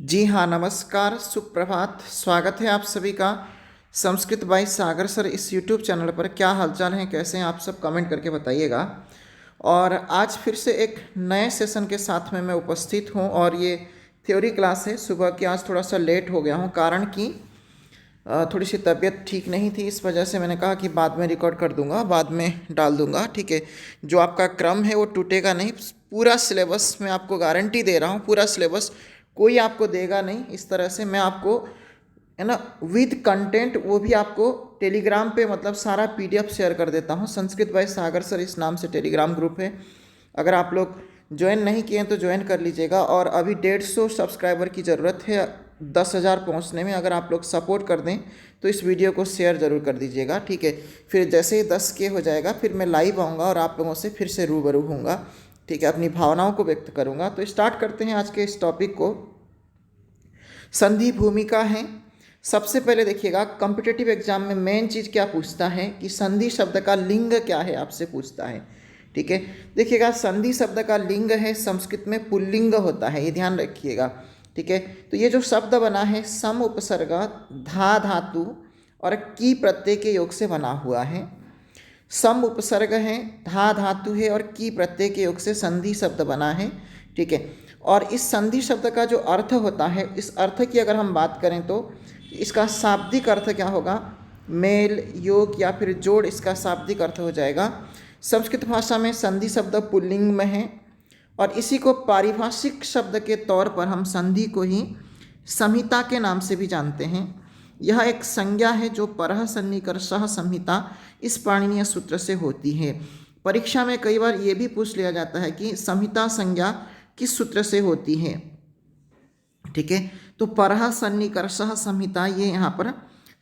जी हाँ, नमस्कार, सुप्रभात। स्वागत है आप सभी का संस्कृत बाई सागर सर इस यूट्यूब चैनल पर। क्या हालचाल हैं, कैसे हैं आप सब, कमेंट करके बताइएगा। और आज फिर से एक नए सेशन के साथ में मैं उपस्थित हूँ और ये थ्योरी क्लास है। सुबह की आज थोड़ा सा लेट हो गया हूँ, कारण कि थोड़ी सी तबीयत ठीक नहीं थी। इस वजह से मैंने कहा कि बाद में रिकॉर्ड कर दूंगा, बाद में डाल दूंगा, ठीक है। जो आपका क्रम है वो टूटेगा नहीं। पूरा सिलेबस मैं आपको गारंटी दे रहा हूँ, पूरा सिलेबस कोई आपको देगा नहीं। इस तरह से मैं आपको, है ना, विद कंटेंट, वो भी आपको टेलीग्राम पे मतलब सारा पीडीएफ शेयर कर देता हूँ। संस्कृत बाय सागर सर इस नाम से टेलीग्राम ग्रुप है। अगर आप लोग ज्वाइन नहीं किए हैं तो ज्वाइन कर लीजिएगा। और अभी 150 सब्सक्राइबर की ज़रूरत है 10,000 पहुंचने में। अगर आप लोग सपोर्ट कर दें तो इस वीडियो को शेयर ज़रूर कर दीजिएगा, ठीक है। फिर जैसे ही 10 के हो जाएगा फिर मैं लाइव आऊँगा और आप लोगों से फिर से रूबरू होऊंगा, ठीक है। अपनी भावनाओं को व्यक्त करूँगा। तो स्टार्ट करते हैं आज के इस टॉपिक को। संधि भूमिका है। सबसे पहले देखिएगा, कॉम्पिटिटिव एग्जाम में मेन चीज़ क्या पूछता है कि संधि शब्द का लिंग क्या है, आपसे पूछता है, ठीक है। देखिएगा, संधि शब्द का लिंग है, संस्कृत में पुल्लिंग होता है, ये ध्यान रखिएगा, ठीक है। तो ये जो शब्द बना है सम उपसर्ग धा धातु और की प्रत्यय के योग से बना हुआ है। सम उपसर्ग है, धा धातु है और की प्रत्यय के योग से संधि शब्द बना है, ठीक है। और इस संधि शब्द का जो अर्थ होता है, इस अर्थ की अगर हम बात करें तो इसका शाब्दिक अर्थ क्या होगा, मेल, योग या फिर जोड़, इसका शाब्दिक अर्थ हो जाएगा। संस्कृत भाषा में संधि शब्द पुल्लिंग में है और इसी को पारिभाषिक शब्द के तौर पर हम संधि को ही संहिता के नाम से भी जानते हैं। यह एक संज्ञा है जो परः सन्निकर्षः संहिता इस पाणिनीय सूत्र से होती है। परीक्षा में कई बार ये भी पूछ लिया जाता है कि संहिता संज्ञा किस सूत्र से होती है, ठीक है। तो परः सन्निकर्षः संहिता, ये यहाँ पर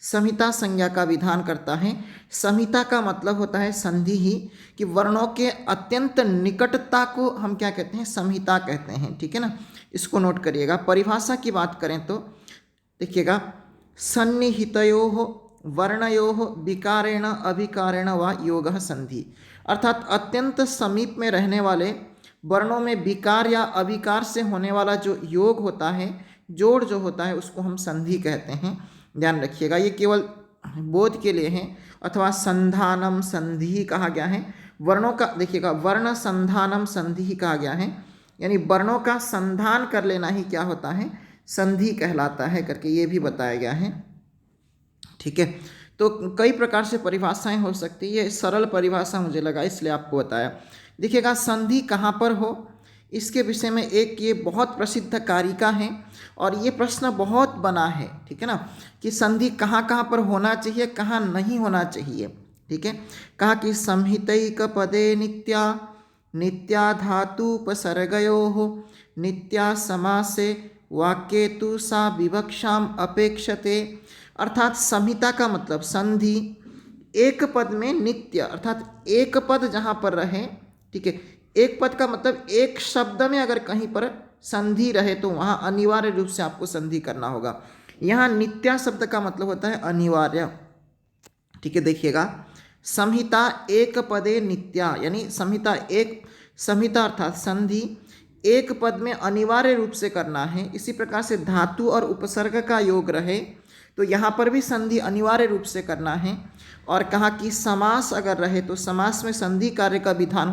संहिता संज्ञा का विधान करता है। संहिता का मतलब होता है संधि ही, कि वर्णों के अत्यंत निकटता को हम क्या कहते हैं, संहिता कहते हैं, ठीक है ना। इसको नोट करिएगा। परिभाषा की बात करें तो देखिएगा, सन्निहितयोः वर्णयोः विकारेण अभिकारेण व योगः संधि, अर्थात अत्यंत समीप में रहने वाले वर्णों में विकार या अविकार से होने वाला जो योग होता है, जोड़ जो होता है, उसको हम संधि कहते हैं। ध्यान रखिएगा, ये केवल बोध के लिए है। अथवा संधानम संधि कहा गया है। वर्णों का देखिएगा, वर्ण संधानम संधि कहा गया है, यानी वर्णों का संधान कर लेना ही क्या होता है, संधि कहलाता है करके ये भी बताया गया है, ठीक है। तो कई प्रकार से परिभाषाएं हो सकती है, ये सरल परिभाषा मुझे लगा इसलिए आपको बताया। देखिएगा, संधि कहाँ पर हो, इसके विषय में एक ये बहुत प्रसिद्ध कारिका है और ये प्रश्न बहुत बना है, ठीक है ना, कि संधि कहाँ कहाँ पर होना चाहिए, कहाँ नहीं होना चाहिए, ठीक है। कहा कि संहितैक पदे नित्या नित्या धातुपसर्गयोः नित्या समासे वाक्ये तु सा विवक्षाम अपेक्षते। अर्थात संहिता का मतलब संधि, एक पद में नित्य, अर्थात एक पद जहाँ पर रहे, ठीक है। एक पद का मतलब एक शब्द में अगर कहीं पर संधि रहे तो वहाँ अनिवार्य रूप से आपको संधि करना होगा। यहाँ नित्या शब्द का मतलब होता है अनिवार्य, ठीक है। देखिएगा, संहिता एक पदे नित्या, यानी संहिता एक, संहिता अर्थात संधि एक पद में अनिवार्य रूप से करना है। इसी प्रकार से धातु और उपसर्ग का योग रहे तो यहाँ पर भी संधि अनिवार्य रूप से करना है। और कहा कि समास अगर रहे तो समास में संधि कार्य का विधान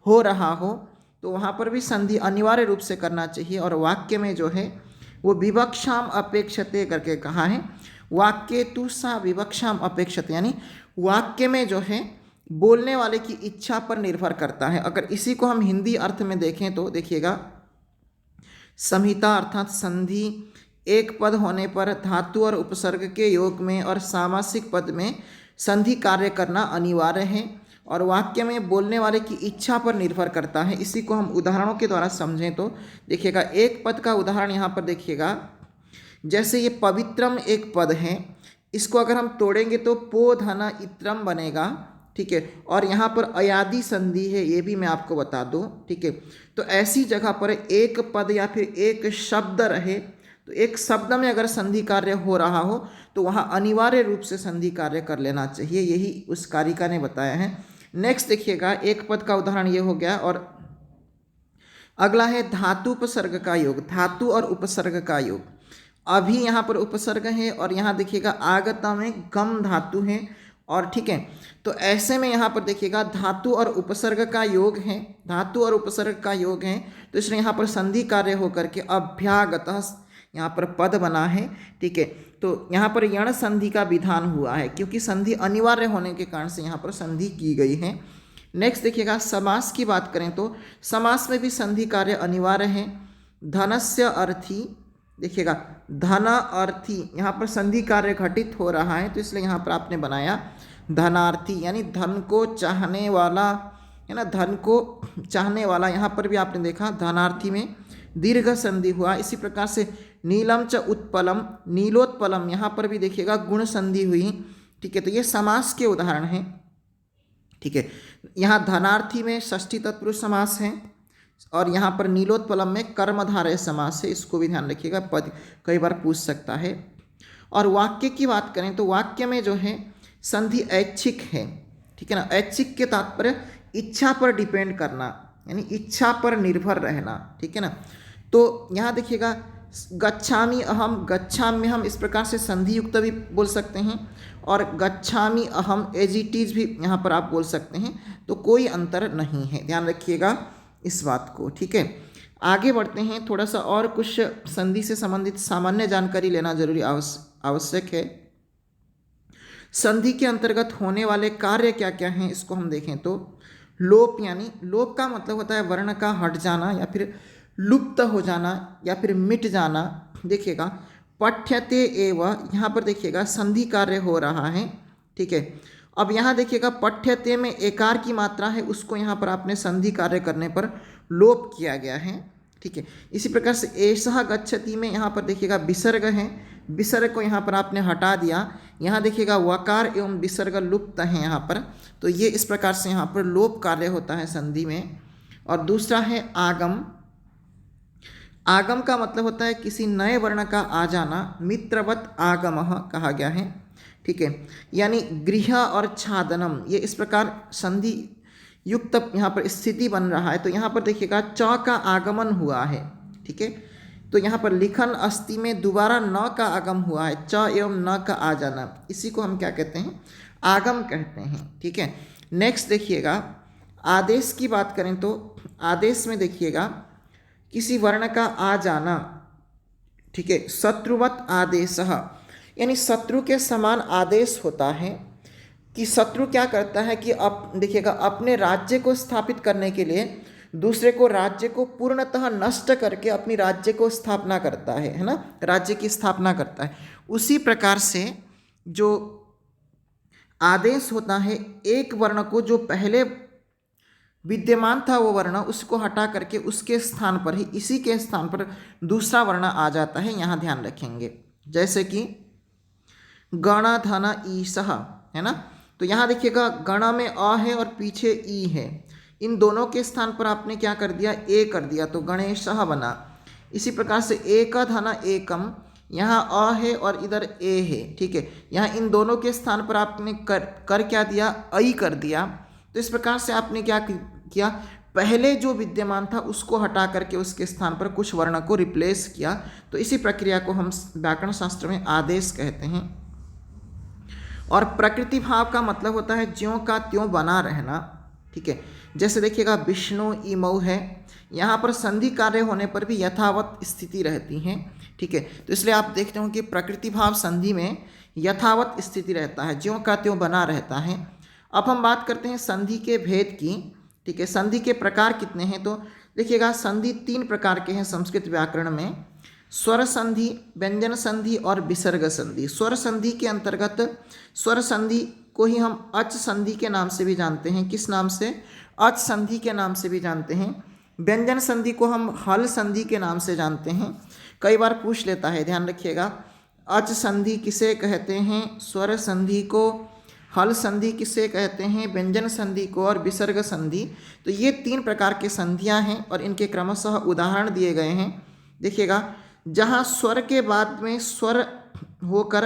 हो रहा हो तो वहाँ पर भी संधि अनिवार्य रूप से करना चाहिए। और वाक्य में जो है वो विवक्षाम अपेक्षते करके कहा है, वाक्य तु सा विवक्षाम अपेक्षते, यानी वाक्य में जो है बोलने वाले की इच्छा पर निर्भर करता है। अगर इसी को हम हिंदी अर्थ में देखें तो देखिएगा, संहिता अर्थात संधि एक पद होने पर धातु और उपसर्ग के योग में और सामासिक पद में संधि कार्य करना अनिवार्य है और वाक्य में बोलने वाले की इच्छा पर निर्भर करता है। इसी को हम उदाहरणों के द्वारा समझें तो देखिएगा, एक पद का उदाहरण यहाँ पर देखिएगा, जैसे ये पवित्रम एक पद है, इसको अगर हम तोड़ेंगे तो पो धन इत्रम बनेगा, ठीक है। और यहाँ पर अयादि संधि है, ये भी मैं आपको बता दूँ, ठीक है। तो ऐसी जगह पर एक पद या फिर एक शब्द रहे तो एक शब्द में अगर संधि कार्य हो रहा हो तो वहाँ अनिवार्य रूप से संधि कार्य कर लेना चाहिए, यही उस कारिका ने बताया है। नेक्स्ट देखिएगा, एक पद का उदाहरण ये हो गया। और अगला है धातु उपसर्ग का योग, धातु और उपसर्ग का योग। अभी यहाँ पर उपसर्ग है और यहाँ देखिएगा आगता में गम धातु है, और ठीक है, तो ऐसे में यहाँ पर देखिएगा धातु और उपसर्ग का योग है, धातु और उपसर्ग का योग है, तो इसलिए यहाँ पर संधि कार्य होकर के अभ्यागतः यहाँ पर पद बना है। ठीक है, तो यहाँ पर यण संधि का विधान हुआ है, क्योंकि संधि अनिवार्य होने के कारण से यहाँ पर संधि की गई है। नेक्स्ट देखिएगा समास की बात करें तो समास में भी संधि कार्य अनिवार्य है। धनस्य अर्थी, देखिएगा धन अर्थी, यहाँ पर संधि कार्य घटित हो रहा है, तो इसलिए यहाँ पर आपने बनाया धनार्थी, यानी धन को चाहने वाला, है ना, धन को चाहने वाला। यहाँ पर भी आपने देखा धनार्थी में दीर्घ संधि हुआ। इसी प्रकार से नीलम च उत्पलम, नीलोत्पलम, यहाँ पर भी देखिएगा गुण संधि हुई। ठीक है, तो ये समास के उदाहरण हैं। ठीक है, यहाँ धनार्थी में षष्ठी तत्पुरुष समास है और यहाँ पर नीलोत्पलम में कर्मधारय समास है, इसको भी ध्यान रखिएगा, पद कई बार पूछ सकता है। और वाक्य की बात करें तो वाक्य में जो है संधि ऐच्छिक है। ठीक है ना, ऐच्छिक के तात्पर्य इच्छा पर डिपेंड करना, यानी इच्छा पर निर्भर रहना। ठीक है ना, तो यहाँ देखिएगा गच्छामि अहम, गच्छाम्य हम इस प्रकार से संधि युक्त भी बोल सकते हैं, और गच्छामि अहम एज इट इज भी यहाँ पर आप बोल सकते हैं, तो कोई अंतर नहीं है, ध्यान रखिएगा इस बात को। ठीक है, आगे बढ़ते हैं, थोड़ा सा और कुछ संधि से संबंधित सामान्य जानकारी लेना जरूरी आवश्यक है। संधि के अंतर्गत होने वाले कार्य क्या क्या हैं, इसको हम देखें तो लोप, यानी लोप का मतलब होता है वर्ण का हट जाना या फिर लुप्त हो जाना या फिर मिट जाना। देखिएगा पठ्यते एव, यहाँ पर देखिएगा संधि कार्य हो रहा है। ठीक है, अब यहाँ देखिएगा पठ्यते में एकार की मात्रा है, उसको यहाँ पर आपने संधि कार्य करने पर लोप किया गया है। ठीक है, इसी प्रकार से एषः गच्छति में यहाँ पर देखिएगा विसर्ग है, विसर्ग को यहाँ पर आपने हटा दिया। यहाँ देखिएगा वकार एवं विसर्ग लुप्त है यहाँ पर, तो ये इस प्रकार से यहाँ पर लोप कार्य होता है संधि में। और दूसरा है आगम। आगम का मतलब होता है किसी नए वर्ण का आ जाना, मित्रवत आगमः कहा गया है। ठीक है, यानी गृह और छादनम, ये इस प्रकार संधि युक्त यहाँ पर स्थिति बन रहा है, तो यहाँ पर देखिएगा च का आगमन हुआ है। ठीक है, तो यहाँ पर लिखन अस्ति में दोबारा न का आगम हुआ है, च एवं न का आ जाना, इसी को हम क्या कहते हैं, आगम कहते हैं। ठीक है, नेक्स्ट देखिएगा आदेश की बात करें तो आदेश में देखिएगा किसी वर्ण का आ जाना। ठीक है, शत्रुवत आदेशः, यानी शत्रु के समान आदेश होता है कि शत्रु क्या करता है कि देखिएगा अपने राज्य को स्थापित करने के लिए दूसरे को राज्य को पूर्णतः नष्ट करके अपनी राज्य को स्थापना करता है ना, राज्य की स्थापना करता है। उसी प्रकार से जो आदेश होता है, एक वर्ण को जो पहले विद्यमान था वो वर्ण, उसको हटा करके उसके स्थान पर ही, इसी के स्थान पर दूसरा वर्ण आ जाता है, यहाँ ध्यान रखेंगे। जैसे कि गण धन ईशः है ना, तो यहाँ देखिएगा गण में अ है और पीछे ई है, इन दोनों के स्थान पर आपने क्या कर दिया, ए कर दिया, तो गणेशः बना। इसी प्रकार से एक धन एकम, यहाँ अ है और इधर ए है। ठीक है, यहाँ इन दोनों के स्थान पर आपने कर क्या दिया, ऐ कर दिया। तो इस प्रकार से आपने क्या किया, पहले जो विद्यमान था उसको हटा करके उसके स्थान पर कुछ वर्ण को रिप्लेस किया। तो इसी प्रक्रिया को हम व्याकरण शास्त्र में आदेश कहते हैं। और प्रकृति भाव का मतलब होता है ज्यों का त्यों बना रहना। ठीक है, जैसे देखिएगा विष्णु इमऊ है, यहाँ पर संधि कार्य होने पर भी यथावत स्थिति रहती है। ठीक है, तो इसलिए आप देखते हो कि प्रकृति भाव संधि में यथावत स्थिति रहता है, ज्यों का त्यों बना रहता है। अब हम बात करते हैं संधि के भेद की। ठीक है, संधि के प्रकार कितने हैं, तो देखिएगा संधि 3 प्रकार के हैं संस्कृत व्याकरण में, स्वर संधि, व्यंजन संधि और विसर्ग संधि। स्वर संधि के अंतर्गत स्वर संधि को ही हम अच संधि के नाम से भी जानते हैं। किस नाम से, अच संधि के नाम से भी जानते हैं। व्यंजन संधि को हम हल संधि के नाम से जानते हैं, कई बार पूछ लेता है, ध्यान रखिएगा। अच संधि किसे कहते हैं, स्वर संधि को, हल संधि किसे कहते हैं, व्यंजन संधि को, और विसर्ग संधि। तो ये 3 प्रकार के संधियां हैं और इनके क्रमशः उदाहरण दिए गए हैं। देखिएगा जहाँ स्वर के बाद में स्वर होकर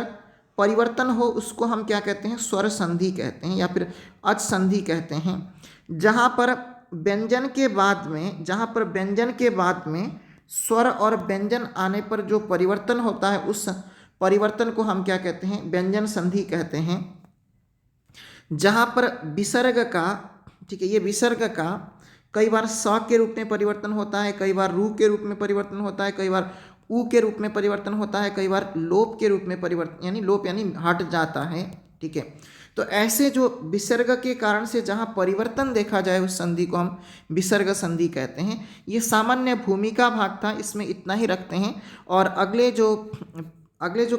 परिवर्तन हो उसको हम क्या कहते हैं, स्वर संधि कहते हैं या फिर अच संधि कहते हैं। जहाँ पर व्यंजन के बाद में, जहाँ पर व्यंजन के बाद में स्वर और व्यंजन आने पर जो परिवर्तन होता है, उस परिवर्तन को हम क्या कहते हैं? व्यंजन संधि कहते हैं। जहाँ पर विसर्ग का, ठीक है, ये विसर्ग का कई बार स के रूप में परिवर्तन होता है, कई बार रू के रूप में परिवर्तन होता है, कई बार ऊ के रूप में परिवर्तन होता है, कई बार लोप के रूप में परिवर्तन, यानी लोप यानी हट जाता है, ठीक है। तो ऐसे जो विसर्ग के कारण से जहाँ परिवर्तन देखा जाए, उस संधि को हम विसर्ग संधि कहते हैं। ये सामान्य भूमिका भाग था, इसमें इतना ही रखते हैं। और अगली जो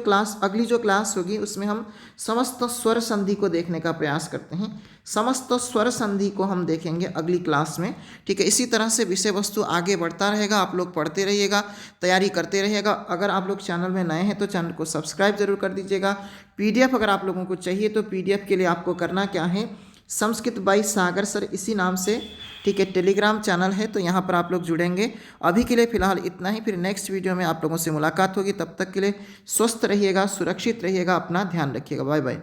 क्लास होगी उसमें हम समस्त स्वर संधि को देखने का प्रयास करते हैं। समस्त स्वर संधि को हम देखेंगे अगली क्लास में, ठीक है। इसी तरह से विषय वस्तु आगे बढ़ता रहेगा, आप लोग पढ़ते रहिएगा, तैयारी करते रहिएगा। अगर आप लोग चैनल में नए हैं तो चैनल को सब्सक्राइब जरूर कर दीजिएगा। पीडीएफ अगर आप लोगों को चाहिए तो पीडीएफ के लिए आपको करना क्या है? संस्कृत बाय सागर सर, इसी नाम से, ठीक है, टेलीग्राम चैनल है, तो यहाँ पर आप लोग जुड़ेंगे। अभी के लिए फ़िलहाल इतना ही, फिर नेक्स्ट वीडियो में आप लोगों से मुलाकात होगी। तब तक के लिए स्वस्थ रहिएगा, सुरक्षित रहिएगा, अपना ध्यान रखिएगा। Bye bye.